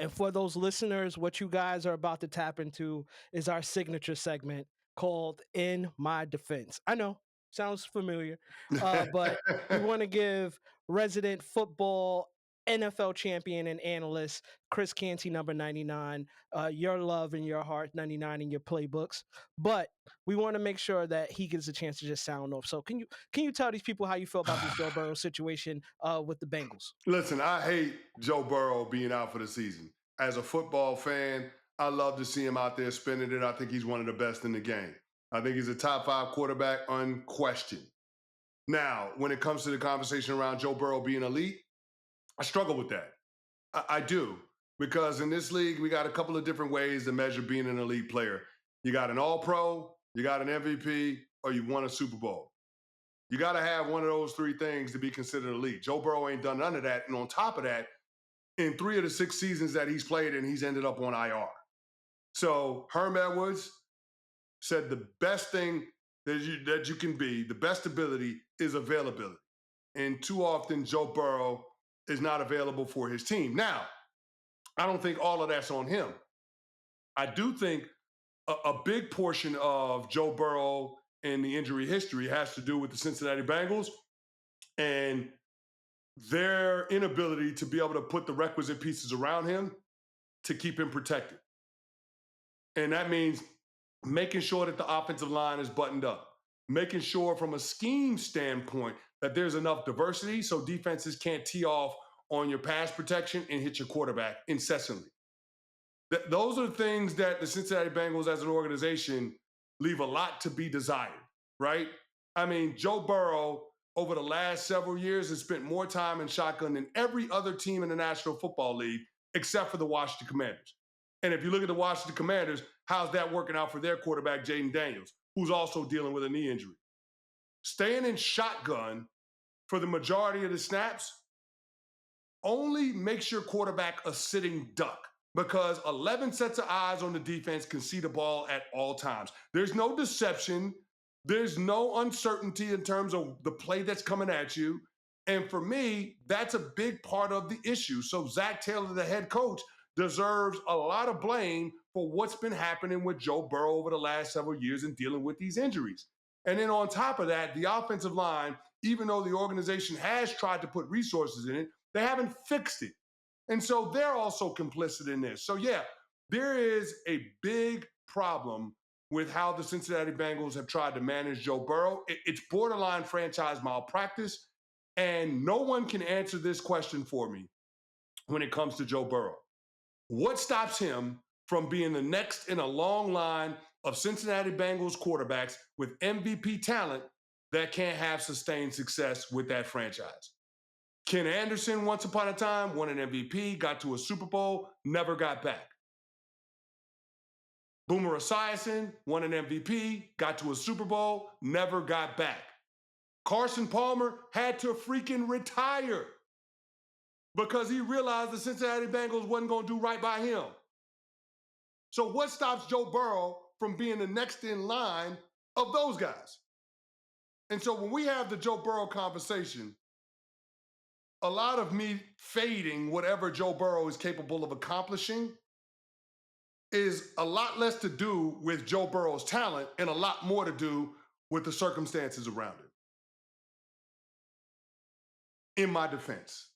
And for those listeners, what you guys are about to tap into is our signature segment called In My Defense. I know, sounds familiar, but we want to give resident football NFL champion and analyst Chris Canty, number 99, your love in your heart, 99 in your playbooks. But we want to make sure that he gets a chance to just sound off. So can you tell these people how you feel about this Joe Burrow situation with the Bengals? Listen, I hate Joe Burrow being out for the season. As a football fan, I love to see him out there spinning it. I think he's one of the best in the game. I think he's a top 5 quarterback, unquestioned. Now, when it comes to the conversation around Joe Burrow being elite, I struggle with that. I do. Because in this league, we got a couple of different ways to measure being an elite player. You got an all-pro, you got an MVP, or you won a Super Bowl. You got to have one of those 3 things to be considered elite. Joe Burrow ain't done none of that. And on top of that, in 3 of the 6 seasons that he's played in, he's ended up on IR. So Herm Edwards said the best thing that you can be, the best ability is availability. And too often, Joe Burrow is not available for his team. Now, I don't think all of that's on him. I do think a big portion of Joe Burrow and the injury history has to do with the Cincinnati Bengals and their inability to be able to put the requisite pieces around him to keep him protected. And that means making sure that the offensive line is buttoned up, making sure from a scheme standpoint that there's enough diversity so defenses can't tee off on your pass protection and hit your quarterback incessantly. Those are the things that the Cincinnati Bengals as an organization leave a lot to be desired, right? I mean, Joe Burrow over the last several years has spent more time in shotgun than every other team in the National Football League except for the Washington Commanders. And if you look at the Washington Commanders, how's that working out for their quarterback, Jaden Daniels, who's also dealing with a knee injury? Staying in shotgun for the majority of the snaps only makes your quarterback a sitting duck because 11 sets of eyes on the defense can see the ball at all times. There's no deception. There's no uncertainty in terms of the play that's coming at you. And for me, that's a big part of the issue. So Zach Taylor, the head coach, deserves a lot of blame for what's been happening with Joe Burrow over the last several years and dealing with these injuries. And then on top of that, the offensive line, even though the organization has tried to put resources in it, they haven't fixed it. And so they're also complicit in this. So yeah, there is a big problem with how the Cincinnati Bengals have tried to manage Joe Burrow. It's borderline franchise malpractice. And no one can answer this question for me when it comes to Joe Burrow. What stops him from being the next in a long line of Cincinnati Bengals quarterbacks with MVP talent that can't have sustained success with that franchise? Ken Anderson, once upon a time, won an MVP, got to a Super Bowl, never got back. Boomer Esiason won an MVP, got to a Super Bowl, never got back. Carson Palmer had to freaking retire because he realized the Cincinnati Bengals wasn't going to do right by him. So what stops Joe Burrow from being the next in line of those guys? And so when we have the Joe Burrow conversation, a lot of me fading whatever Joe Burrow is capable of accomplishing is a lot less to do with Joe Burrow's talent and a lot more to do with the circumstances around it. In my defense.